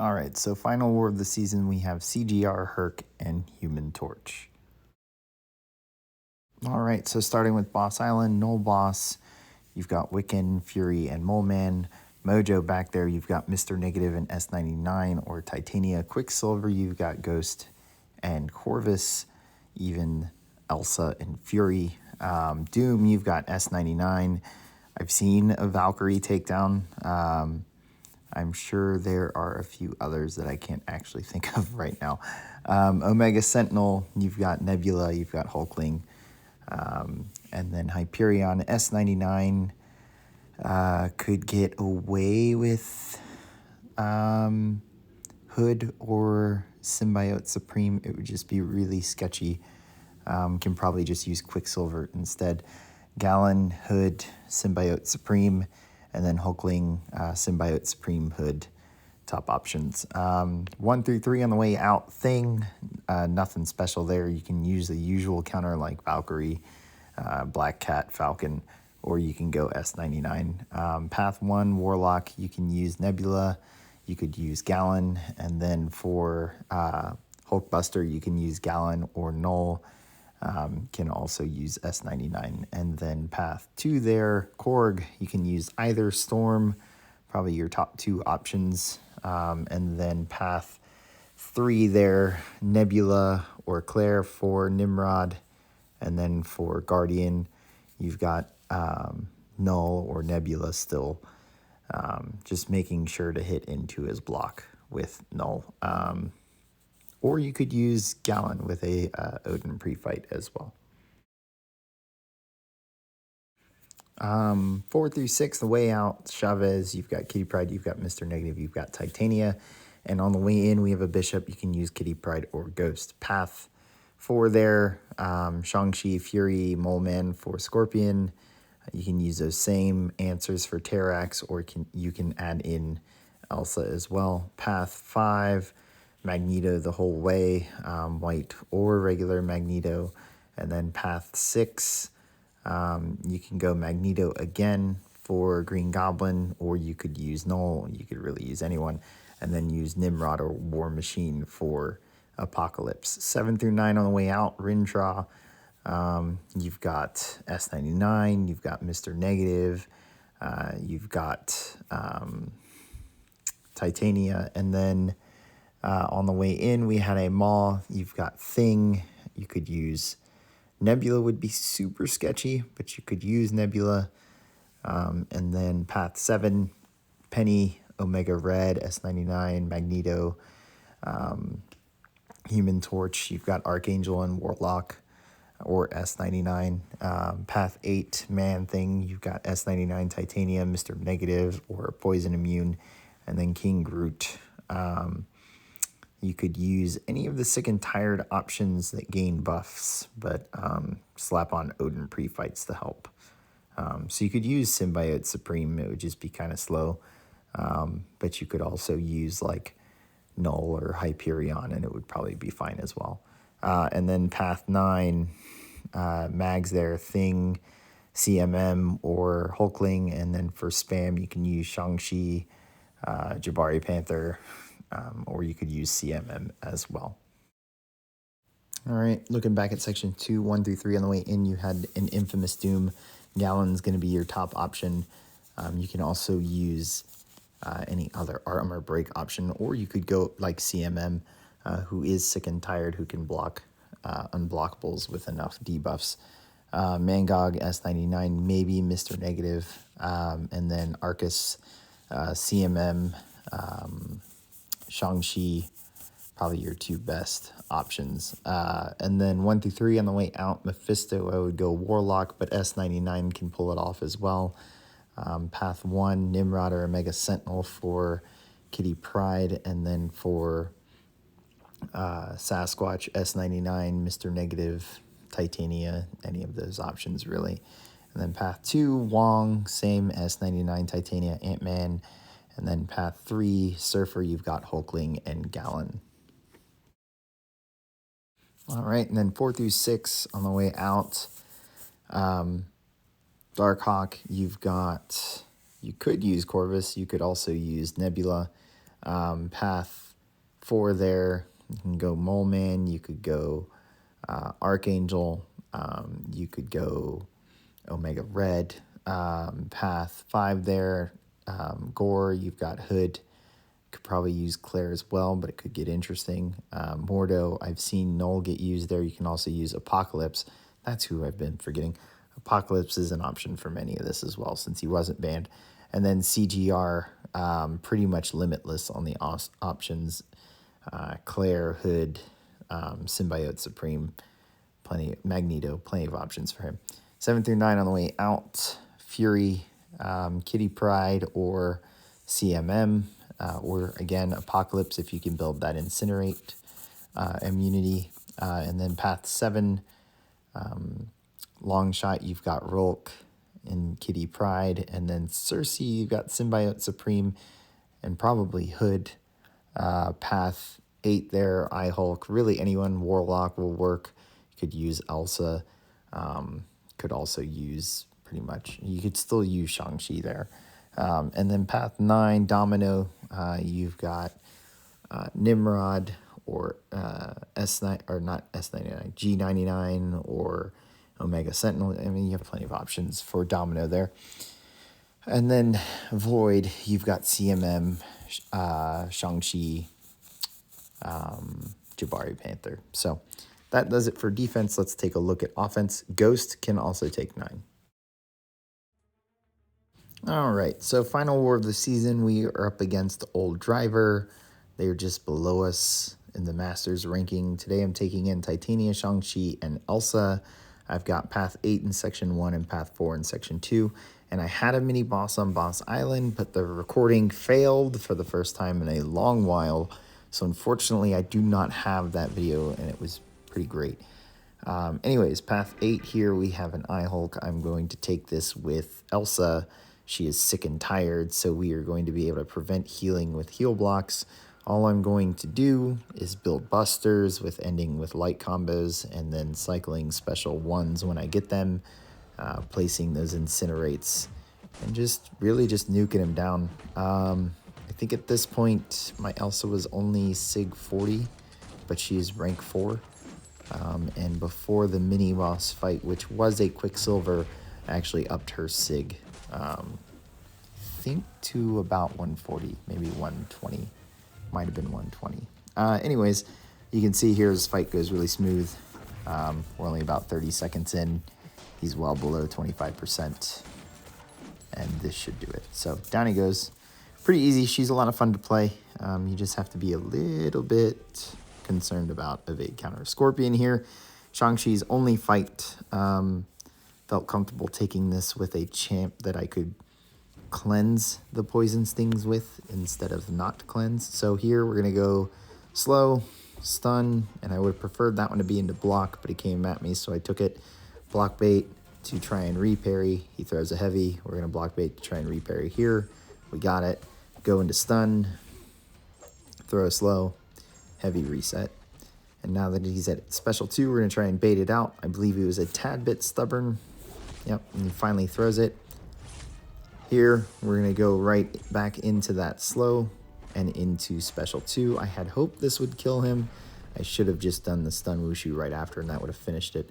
All right, so final war of the season, we have CGR, Herc, and Human Torch. All right, so starting with Boss Island, Null Boss, you've got Wiccan, Fury, and Mole Man. Mojo back there, you've got Mr. Negative and S99 or Titania. Quicksilver, you've got Ghost and Corvus, even Elsa and Fury. Doom, you've got S99. I've seen a Valkyrie takedown. I'm sure there are a few others that I can't actually think of right now. Omega Sentinel, you've got Nebula, you've got Hulkling, and then Hyperion. S99 could get away with Hood or Symbiote Supreme. It would just be really sketchy. Can probably just use Quicksilver instead. Gallon, Hood, Symbiote Supreme, and then Hulkling, Symbiote Supreme, Hood, top options. 1 through 3 on the way out. Thing, nothing special there. You can use the usual counter like Valkyrie, Black Cat, Falcon, or you can go S99. Path 1, Warlock, you can use Nebula, you could use Gallon, and then for Hulkbuster, you can use Gallon or Null. Can also use S99. And then path 2 there, Korg, you can use either Storm, probably your top 2 options. And then path 3 there, Nebula or Claire for Nimrod. And then for Guardian, you've got Null or Nebula still. Just making sure to hit into his block with Null. Or you could use Gallon with a Odin pre-fight as well. 4 through 6, the way out, Chavez, you've got Kitty Pryde, you've got Mr. Negative, you've got Titania. And on the way in, we have a Bishop. You can use Kitty Pryde or Ghost. Path 4 there, Shang-Chi, Fury, Mole Man for Scorpion. You can use those same answers for Terrax, or you can add in Elsa as well. Path 5, Magneto the whole way, white or regular Magneto. And then path 6, you can go Magneto again for Green Goblin, or you could use Null. You could really use anyone. And then use Nimrod or War Machine for Apocalypse. 7 through 9 on the way out, Rintra. You've got S99, you've got Mr. Negative, you've got Titania, and then on the way in, we had a Maw. You've got Thing. You could use Nebula, would be super sketchy, but you could use Nebula. And then path 7, Penny, Omega Red, S99, Magneto, Human Torch. You've got Archangel and Warlock or S99. Path 8, Man Thing. You've got S99, Titanium, Mr. Negative, or Poison Immune. And then King Groot. You could use any of the Sick and Tired options that gain buffs, but slap on Odin pre-fights to help. So you could use Symbiote Supreme. It would just be kind of slow. But you could also use like Null or Hyperion, and it would probably be fine as well. And then path 9, Mags there, Thing, CMM, or Hulkling. And then for spam, you can use Shang-Chi, Jabari Panther, or you could use CMM as well. All right, looking back at section 2, 1 through 3 on the way in, you had an Infamous Doom. Gallon's going to be your top option. You can also use any other armor break option, or you could go like CMM, who is Sick and Tired, who can block unblockables with enough debuffs. Mangog, S99, maybe Mr. Negative, and then Arcus, CMM, Shang-Chi, probably your 2 best options. And then 1 through 3 on the way out, Mephisto, I would go Warlock, but S99 can pull it off as well. Path 1, Nimrod or Omega Sentinel for Kitty Pryde, and then for Sasquatch, S99, Mr. Negative, Titania, any of those options really. And then path 2, Wong, same S99, Titania, Ant-Man. And then path 3, Surfer, you've got Hulkling and Gallon. All right, and then 4 through 6 on the way out, Darkhawk, you could use Corvus, you could also use Nebula. Path 4 there, you can go Mole Man, you could go Archangel, you could go Omega Red. Path 5 there, Gore, you've got Hood. Could probably use Claire as well, but it could get interesting. Mordo, I've seen Null get used there. You can also use Apocalypse. That's who I've been forgetting. Apocalypse is an option for many of this as well, since he wasn't banned. And then CGR, pretty much limitless on the options. Claire, Hood, Symbiote Supreme, plenty. Magneto, plenty of options for him. 7 through 9 on the way out. Fury, Kitty Pryde, or CMM. Or again, Apocalypse if you can build that Incinerate immunity. And then Path 7, long shot, you've got Rolk and Kitty Pryde. And then Cersei, you've got Symbiote Supreme and probably Hood. Path 8 there, Hulk. Really anyone, Warlock will work. You could use Elsa. Could also use pretty much, you could still use Shang-Chi there. And then Path 9, Domino, you've got Nimrod or S9, or not S99, G99 or Omega Sentinel. I mean, you have plenty of options for Domino there. And then Void, you've got CMM, Shang-Chi, Jabari Panther. So that does it for defense. Let's take a look at offense. Ghost can also take 9. All right, so final war of the season, we are up against Old Driver. They're just below us in the Masters ranking. Today I'm taking in Titania, Shang-Chi, and Elsa. I've got Path 8 in Section 1 and Path 4 in Section 2. And I had a mini boss on Boss Island, but the recording failed for the first time in a long while. So unfortunately, I do not have that video, and it was pretty great. Anyways, Path 8 here, we have an Hulk. I'm going to take this with Elsa. She is sick and tired, so we are going to be able to prevent healing with heal blocks. All I'm going to do is build busters with ending with light combos and then cycling special ones when I get them, placing those incinerates, and just really just nuking him down. I think at this point, my Elsa was only Sig 40, but she's rank 4. And before the mini boss fight, which was a Quicksilver, I actually upped her Sig. I think to about 140, maybe 120. Might have been 120. Anyways, you can see here his fight goes really smooth. We're only about 30 seconds in. He's well below 25%. And this should do it. So down he goes. Pretty easy. She's a lot of fun to play. You just have to be a little bit concerned about evade counter. Scorpion here. Shang-Chi's only fight. Felt comfortable taking this with a champ that I could cleanse the poison stings with instead of not cleanse. So here we're going to go slow, stun, and I would have preferred that one to be into block, but he came at me, so I took it. Block bait to try and reparry. He throws a heavy. We're going to block bait to try and reparry here. We got it. Go into stun, throw a slow, heavy reset. And now that he's at special 2, we're going to try and bait it out. I believe he was a tad bit stubborn. Yep, and he finally throws it. Here, we're going to go right back into that slow and into special 2. I had hoped this would kill him. I should have just done the stun wushu right after, and that would have finished it.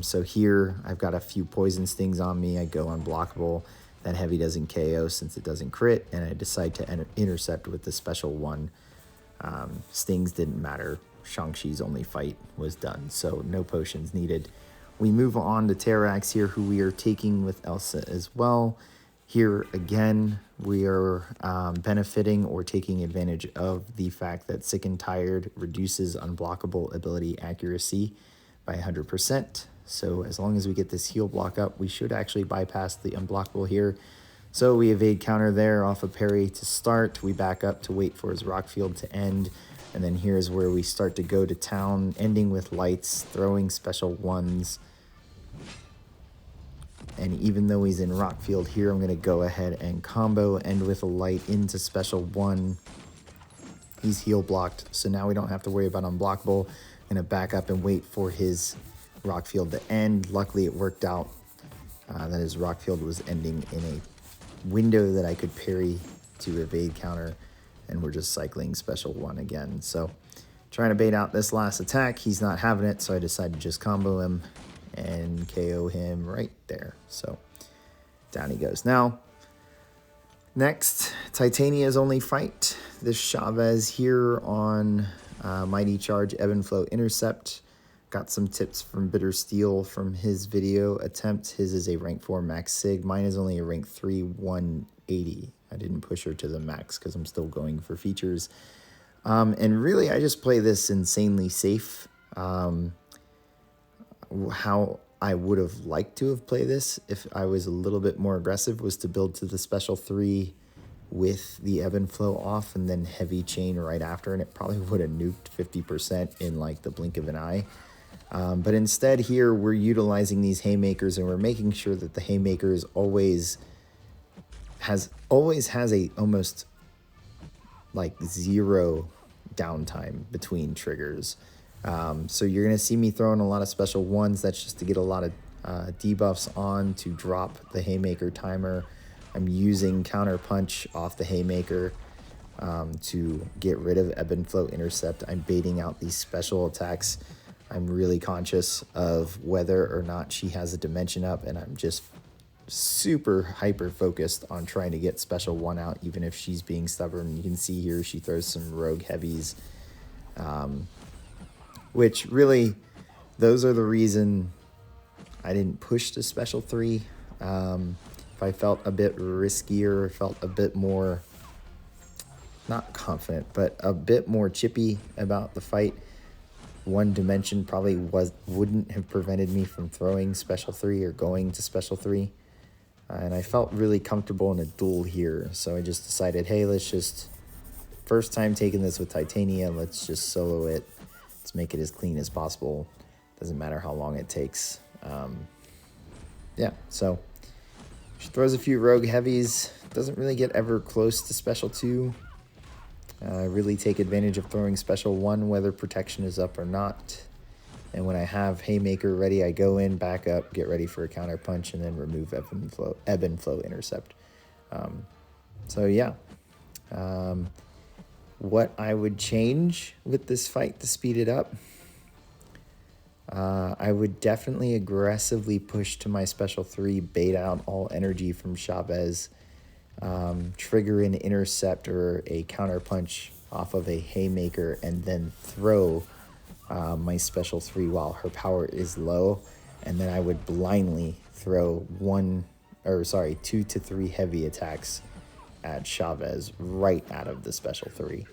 So here, I've got a few poison stings on me. I go unblockable. That heavy doesn't KO since it doesn't crit, and I decide to intercept with the special 1. Stings didn't matter. Shang-Chi's only fight was done, so no potions needed. We move on to Terra here, who we are taking with Elsa as well. Here again, we are benefiting or taking advantage of the fact that Sick and Tired reduces unblockable ability accuracy by 100%. So as long as we get this heal block up, we should actually bypass the unblockable here. So we evade counter there off of parry to start. We back up to wait for his rock field to end. And then here's where we start to go to town, ending with lights, throwing special 1s. And even though he's in rock field here, I'm going to go ahead and combo, end with a light into special 1. He's heal blocked, so now we don't have to worry about unblockable. I'm going to back up and wait for his rock field to end. Luckily, it worked out that his rock field was ending in a window that I could parry to evade counter. and we're just cycling special 1 again. So trying to bait out this last attack. He's not having it, so I decided to just combo him and KO him right there. So down he goes. Now, next, Titania's only fight. This Chavez here on Mighty Charge, Ebb and Flow Intercept. Got some tips from Bitter Steel from his video attempt. His is a rank 4 max sig. Mine is only a rank 3 180. I didn't push her to the max because I'm still going for features. And really, I just play this insanely safe. How I would have liked to have played this if I was a little bit more aggressive was to build to the special 3 with the Ebb and Flow off and then heavy chain right after, and it probably would have nuked 50% in like the blink of an eye. But instead here we're utilizing these haymakers, and we're making sure that the haymaker is always has a almost like 0 downtime between triggers. So you're going to see me throwing a lot of special 1s. That's just to get a lot of debuffs on to drop the haymaker timer. I'm using counter punch off the haymaker to get rid of Ebb and Flow Intercept. I'm baiting out these special attacks. I'm really conscious of whether or not she has a dimension up, and I'm just super hyper focused on trying to get special 1 out, even if she's being stubborn. You can see here she throws some rogue heavies, which really, those are the reason I didn't push to special 3. If I felt a bit riskier, felt a bit more, not confident, but a bit more chippy about the fight, 1 dimension probably wouldn't have prevented me from throwing special 3 or going to special 3. And I felt really comfortable in a duel here, so I just decided, hey, let's just, first time taking this with Titania, let's just solo it. Let's make it as clean as possible. Doesn't matter how long it takes. Yeah, so she throws a few rogue heavies. Doesn't really get ever close to special 2. Really take advantage of throwing special 1, whether protection is up or not. And when I have haymaker ready, I go in, back up, get ready for a counter punch, and then remove Ebb and Flow Intercept. So yeah. What I would change with this fight to speed it up, I would definitely aggressively push to my special 3, bait out all energy from Chavez, trigger an intercept or a counter punch off of a haymaker, and then throw my special 3 while her power is low, and then I would blindly throw 2 to 3 heavy attacks at Chavez right out of the special 3,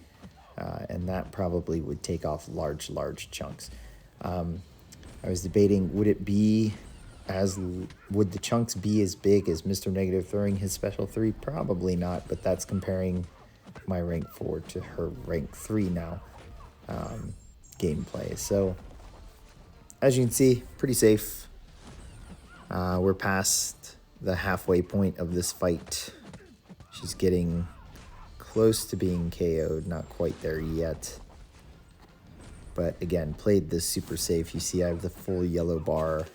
and that probably would take off large chunks. I was debating, would the chunks be as big as Mr. Negative throwing his special 3? Probably not, but that's comparing my rank 4 to her rank 3 now gameplay. So as you can see, pretty safe. We're past the halfway point of this fight. She's getting close to being KO'd, not quite there yet. But again, played this super safe. You see I have the full yellow bar,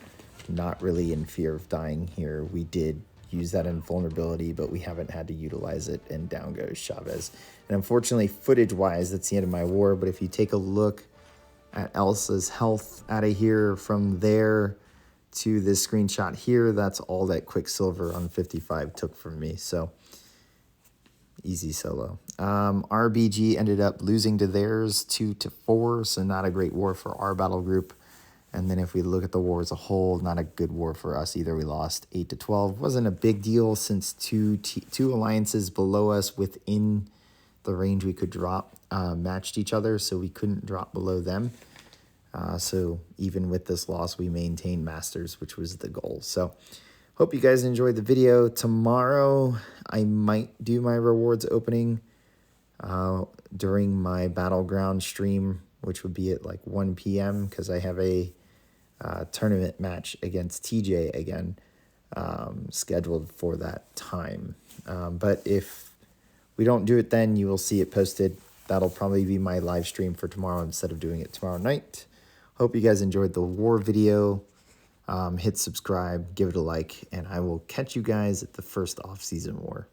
not really in fear of dying here. We did use that invulnerability, but we haven't had to utilize it, and down goes Chavez. And unfortunately, footage-wise, that's the end of my war, but if you take a look at Elsa's health out of here, from there to this screenshot here, that's all that Quicksilver on 55 took from me, so easy solo. RBG ended up losing to theirs 2-4, so not a great war for our battle group. And then if we look at the war as a whole, not a good war for us either. We lost 8-12. Wasn't a big deal since two alliances below us within the range we could drop matched each other, so we couldn't drop below them. So even with this loss, we maintained Masters, which was the goal. So hope you guys enjoyed the video. Tomorrow, I might do my rewards opening during my Battleground stream, which would be at like 1 p.m. because I have a tournament match against TJ again scheduled for that time. But if we don't do it then, you will see it posted. That'll probably be my live stream for tomorrow instead of doing it tomorrow night. Hope you guys enjoyed the war video. Hit subscribe, give it a like, and I will catch you guys at the first off-season war.